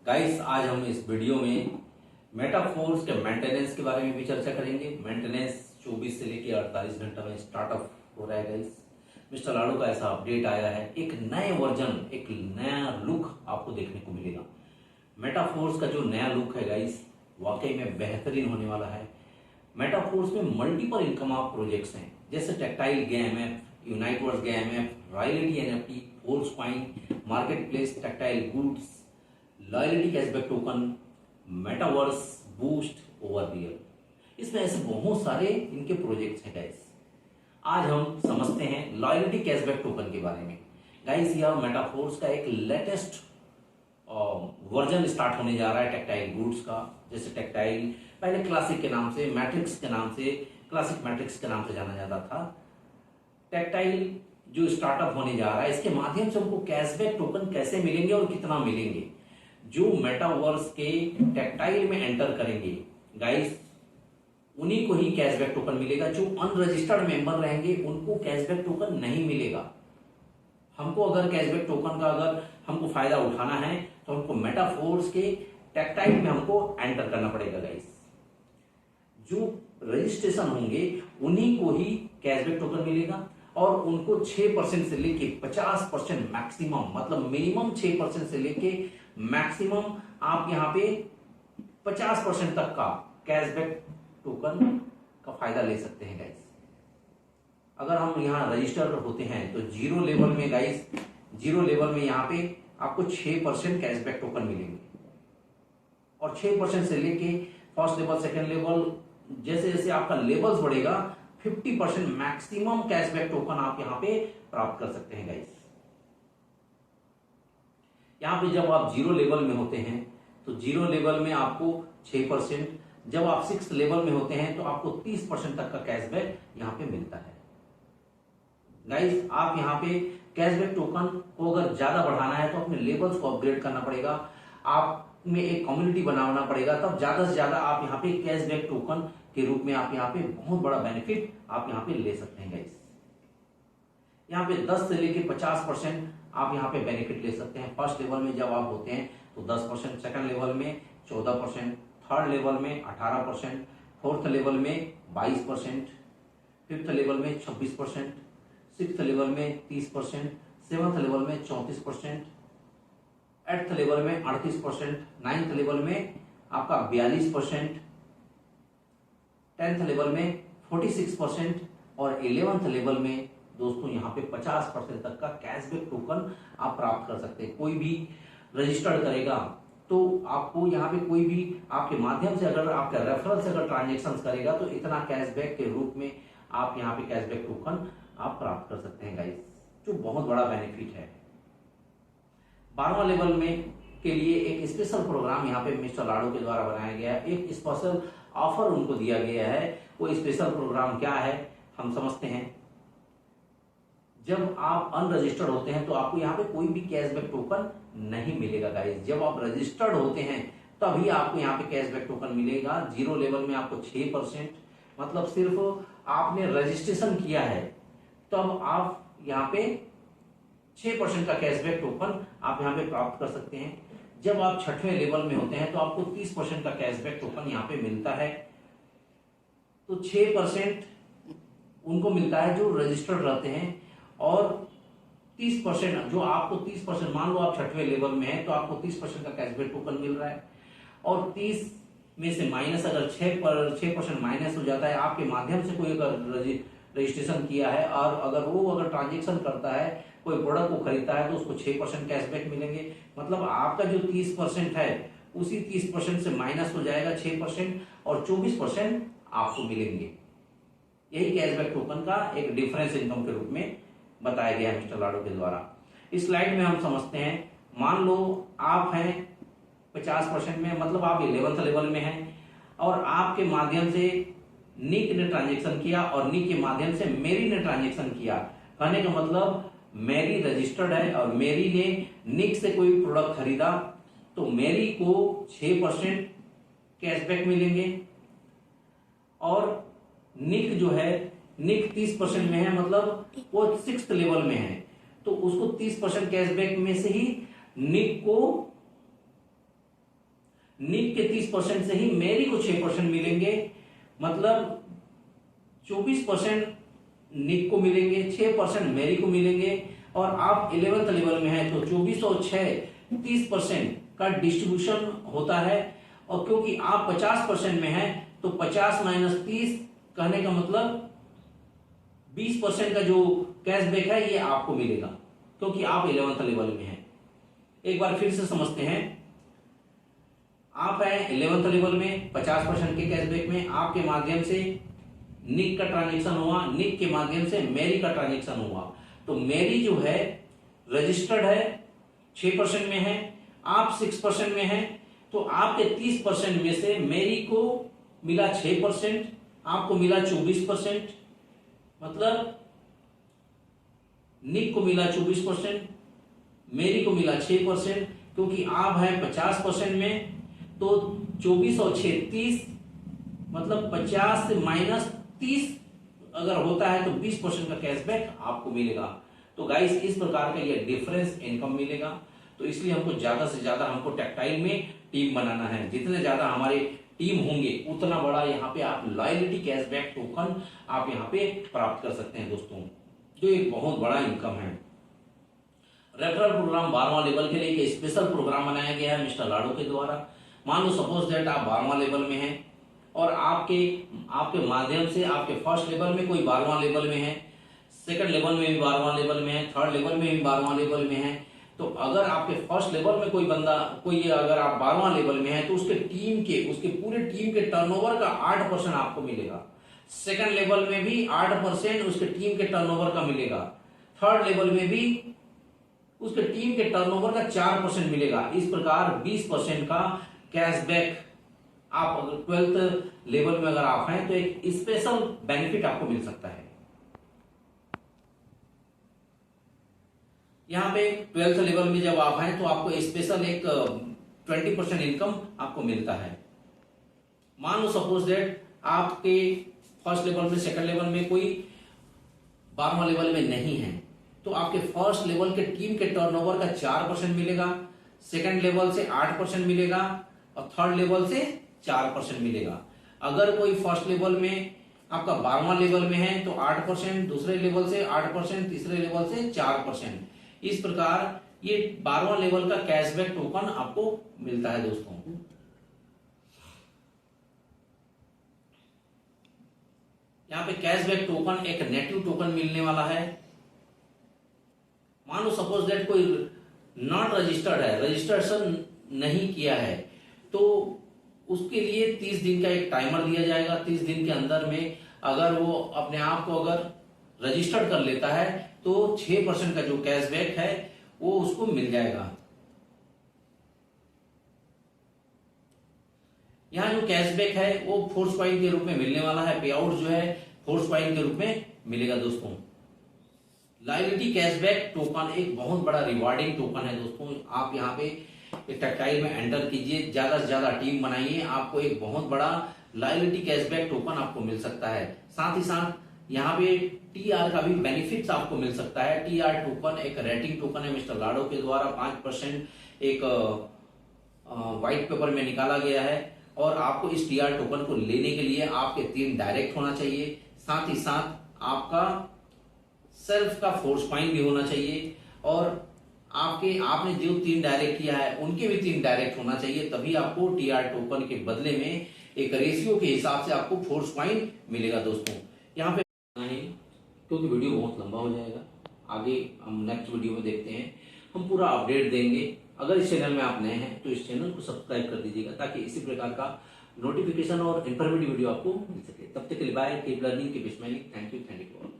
Guys आज हम इस वीडियो में मेटाफोर्स के मेंटेनेंस के बारे में भी चर्चा करेंगे। मेंटेनेंस 24 से लेकर 48 घंटा में स्टार्टअप हो रहा है गाइस। मिस्टर लाडो का ऐसा अपडेट आया है, एक नए वर्जन, एक नया लुक आपको देखने को मिलेगा। मेटाफोर्स का जो नया लुक है गाइस वाकई में बेहतरीन होने वाला है। मेटाफोर्स में मल्टीपल इनकम ऑफ प्रोजेक्ट्स हैं, जैसे tactile game, Uniteverse game, royalty NFT, force coin, market place, tactile goods, loyalty cashback token, metaverse, boost, over real. इसमें ऐसे बहुत सारे इनके प्रोजेक्ट्स हैं गाइस। आज हम समझते हैं लॉयल्टी कैशबैक टोकन के बारे में। गाइस यह मेटाफोर्स का एक लेटेस्ट वर्जन स्टार्ट होने जा रहा है टेक्टाइल गुड्स का। जैसे टेक्टाइल पहले क्लासिक के नाम से, मैट्रिक्स के नाम से, क्लासिक मैट्रिक्स के नाम से जाना जाता था। टेक्टाइल जो स्टार्टअप होने जा रहा है, इसके माध्यम से हमको कैशबैक टोकन कैसे मिलेंगे और कितना मिलेंगे। जो मेटावर्स के टेक्टाइल में एंटर करेंगे गाइस, उन्हीं को ही कैशबैक टोकन मिलेगा। जो अनरजिस्टर्ड मेंबर रहेंगे उनको कैशबैक टोकन नहीं मिलेगा। हमको अगर कैशबैक टोकन का अगर हमको फायदा उठाना है तो हमको मेटाफोर्स के टेक्टाइल में हमको एंटर करना पड़ेगा गाइस। जो रजिस्ट्रेशन होंगे उन्हीं को ही कैशबैक टोकन मिलेगा और उनको 6% से लेके 50% मैक्सिमम, मतलब मिनिमम 6% से लेके मैक्सिमम आप यहां पे 50% तक का कैशबैक टोकन का फायदा ले सकते हैं गाइस। अगर हम यहां रजिस्टर होते हैं तो जीरो लेवल में गाइस, जीरो लेवल में यहां पे आपको 6% कैशबैक टोकन मिलेंगे और 6% से लेके फर्स्ट लेवल, सेकेंड लेवल, जैसे जैसे आपका लेवल्स बढ़ेगा 50% मैक्सिमम कैशबैक टोकन आप यहां पे प्राप्त कर सकते हैं गाइस। यहां पे जब आप जीरो लेवल में होते हैं तो जीरो लेवल में आपको 6%, जब आप 6 लेवल में होते हैं तो आपको 30% तक का कैशबैक यहां पे मिलता है गाइस। आप यहां पे कैशबैक टोकन को अगर ज्यादा बढ़ाना है तो अपने लेवल्स को अपग्रेड करना पड़ेगा, आप में एक कम्युनिटी बनाना पड़ेगा, तब ज्यादा से ज्यादा आप यहाँ पे कैशबैक टोकन के रूप में आप यहाँ पे बहुत बड़ा बेनिफिट आप यहाँ पे ले सकते हैं गाइस। यहाँ पे 10 से लेके 50% आप यहाँ पे बेनिफिट ले सकते हैं। फर्स्ट लेवल में जब आप होते हैं तो 10%, सेकंड लेवल में 14%, थर्ड लेवल में 18%, फोर्थ लेवल में 22%, फिफ्थ लेवल में 26%, सिक्स्थ लेवल में 30%, सेवंथ लेवल में 34%, एट्थ लेवल में 38%, नाइन्थ लेवल में आपका 42%, 10th लेवल में 46% और 11th लेवल में दोस्तों यहाँ पे 50% तक का कैशबैक टोकन आप प्राप्त कर सकते हैं। कोई भी रजिस्टर्ड करेगा तो आपको यहाँ पे कोई भी आपके माध्यम से, अगर आपका रेफरल से अगर ट्रांजेक्शन करेगा तो इतना कैशबैक के रूप में आप यहाँ पे कैशबैक टोकन आप प्राप्त कर सकते हैं गाइस, जो बहुत बड़ा बेनिफिट है। 12वां लेवल में के लिए एक स्पेशल प्रोग्राम यहाँ पे मिस्टर लाडो के द्वारा बनाया गया है। एक स्पेशल ऑफर उनको दिया गया है। वो स्पेशल प्रोग्राम क्या है हम समझते हैं। जब आप अनरजिस्टर्ड होते हैं तो आपको यहाँ पे कोई भी कैशबैक टोकन नहीं मिलेगा गाइस। जब आप रजिस्टर्ड होते हैं तभी आपको यहाँ पे कैशबैक टोकन मिलेगा। जीरो लेवल में आपको 6%, मतलब सिर्फ आपने रजिस्ट्रेशन किया है तब आप यहाँ पे 6% का कैशबैक टोकन आप यहाँ पे प्राप्त कर सकते हैं। जब आप 6वें लेवल में होते हैं तो आपको 30% का कैशबैक टोकन यहाँ पे मिलता है। तो 6% उनको मिलता है जो रजिस्टर्ड रहते हैं और 30% जो आपको 30%, मान लो आप 6वें लेवल में है तो आपको 30% का कैशबैक टोकन मिल रहा है और 30 में से माइनस अगर 6% माइनस हो जाता है, आपके माध्यम से कोई अगर रजिस्ट्रेशन किया है और अगर ट्रांजेक्शन करता है, कोई प्रोडक्ट को खरीदता है तो उसको 6% कैशबैक मिलेंगे। मतलब आपका जो 30% है उसी 30% से माइनस हो जाएगा 6% और 24% आपको मिलेंगे। यही कैशबैक टोकन का एक डिफरेंस इनकम के रूप में बताया गया है मिस्टर लाडो के द्वारा। इस स्लाइड में हम समझते हैं, मान लो आप हैं 50% में, मतलब आप 11th लेवल में हैं और आपके माध्यम से निक ने ट्रांजेक्शन किया और निक के माध्यम से मेरी ने ट्रांजेक्शन किया। कहने का मतलब मेरी रजिस्टर्ड है और मेरी ने निक से कोई प्रोडक्ट खरीदा तो मेरी को 6% कैशबैक मिलेंगे और निक जो है, निक 30% में है, मतलब वो 6th लेवल में है तो उसको 30% कैशबैक में से ही निक को निक के 30% से ही मेरी को 6% मिलेंगे, मतलब 24% निक को मिलेंगे, 6% मेरी को मिलेंगे। और आप 11th लेवल में हैं तो 24 और 6 30% का डिस्ट्रीब्यूशन होता है। और क्योंकि आप 50% में हैं तो 50 माइनस 30 कहने का मतलब 20% का जो कैशबैक है ये आपको मिलेगा, क्योंकि आप 11th लेवल में हैं। एक बार फिर से समझते हैं, आप हैं 11th लेवल में 50% के कैशबैक में, आपके माध्यम से निक का ट्रांजेक्शन हुआ, निक के माध्यम से मेरी का ट्रांजेक्शन हुआ। तो मेरी जो है रजिस्टर्ड है 6% में है, आप 6% में है, तो आपके 30% में से मेरी को मिला 6%, आपको मिला 24%, मतलब निक को मिला 24%, मेरी को मिला 6%। क्योंकि आप हैं 50% में तो 24 और 6 30, मतलब 50 से माइनस 30 अगर होता है तो 20% का कैशबैक आपको मिलेगा। तो गाइस इस प्रकार का ये डिफरेंस इनकम मिलेगा। तो इसलिए हमको ज्यादा से ज्यादा हमको टेक्सटाइल में टीम बनाना है। जितने ज्यादा हमारे टीम होंगे उतना बड़ा यहाँ पे आप लॉयल्टी कैशबैक टोकन आप यहाँ पे प्राप्त कर सकते हैं दोस्तों, जो एक बहुत बड़ा इनकम है। रेफरल प्रोग्राम 12वां लेवल के लिए एक स्पेशल प्रोग्राम बनाया गया है मिस्टर लाडो के द्वारा। मान लो सपोज दैट आप 12वां लेवल में हैं और आपके माध्यम से आपके फर्स्ट लेवल में कोई 12वां लेवल में है, सेकंड लेवल में भी 12वां लेवल में है, थर्ड लेवल में भी 12वां लेवल में है। तो अगर आपके फर्स्ट लेवल में कोई अगर आप 12वां लेवल में है तो उसके पूरे टीम के टर्नओवर का 8% आपको मिलेगा। सेकंड लेवल में भी 8% उसके टीम के टर्नओवर का मिलेगा। थर्ड लेवल में भी उसके टीम के टर्नओवर का 4% मिलेगा। इस प्रकार 20% का कैशबैक आप अगर 12th लेवल में अगर आप हैं तो एक स्पेशल बेनिफिट आपको मिल सकता है। यहाँ पे 12th लेवल में जब आप हैं तो आपको स्पेशल एक 20% इनकम आपको मिलता है। मान लो सपोज दैट आपके फर्स्ट लेवल में सेकंड लेवल में कोई 12वां लेवल में नहीं है तो आपके फर्स्ट लेवल के टीम के टर्नओवर का 4% मिलेगा, सेकंड लेवल से 8% मिलेगा और थर्ड लेवल से 4% मिलेगा। अगर कोई फर्स्ट लेवल में आपका 12वां लेवल में है तो 8%, दूसरे लेवल से 8%, तीसरे लेवल से 4%। इस प्रकार ये 12वां लेवल का कैशबैक टोकन आपको मिलता है दोस्तों। यहाँ पे कैशबैक टोकन एक नेटिव टोकन मिलने वाला है। मान लो सपोज दैट कोई नॉट रजिस्टर्ड है, रजिस्ट्रेशन नहीं किया है, तो उसके लिए 30 दिन का एक टाइमर दिया जाएगा। 30 दिन के अंदर में अगर वो अपने आप को अगर रजिस्टर्ड कर लेता है तो 6% का जो कैशबैक है वो उसको मिल जाएगा। यहाँ जो कैशबैक है वो फोर्स पॉइंट के रूप में मिलने वाला है। पे आउट जो है फोर्स पॉइंट के रूप में मिलेगा दोस्तों। लॉयल्टी कैशबैक टोकन एक बहुत बड़ा रिवार्डिंग टोकन है दोस्तों। आप यहाँ पे टेक्सटाइल में एंटर कीजिए, ज्यादा से ज्यादा टीम बनाइए, आपको एक बहुत बड़ा लॉयल्टी कैशबैक टोकन आपको मिल सकता है। साथ ही साथ यहाँ पे टीआर का भी बेनिफिट्स आपको मिल सकता है। टीआर टोकन एक रेटिंग टोकन है मिस्टर लाडो के द्वारा 5% एक व्हाइट पेपर में निकाला गया है और आपको इस टीआर टोकन को लेने के लिए आपके 3 डायरेक्ट होना चाहिए। साथ ही साथ आपका सेल्फ का फोर्स पॉइंट भी होना चाहिए और आपने जो 3 डायरेक्ट किया है उनके भी 3 डायरेक्ट होना चाहिए, तभी आपको टीआर टोकन के बदले में एक रेशियो के हिसाब से आपको फोर्स पॉइंट मिलेगा दोस्तों। यहाँ पे क्योंकि वीडियो बहुत लंबा हो जाएगा, आगे हम नेक्स्ट वीडियो में देखते हैं, हम पूरा अपडेट देंगे। अगर इस चैनल में आप नए हैं तो इस चैनल को सब्सक्राइब कर दीजिएगा ताकि इसी प्रकार का नोटिफिकेशन और इंफॉर्मेटिव वीडियो आपको मिल सके। तब तक के लिए bye, keep learning, keep smiling. Thank you all.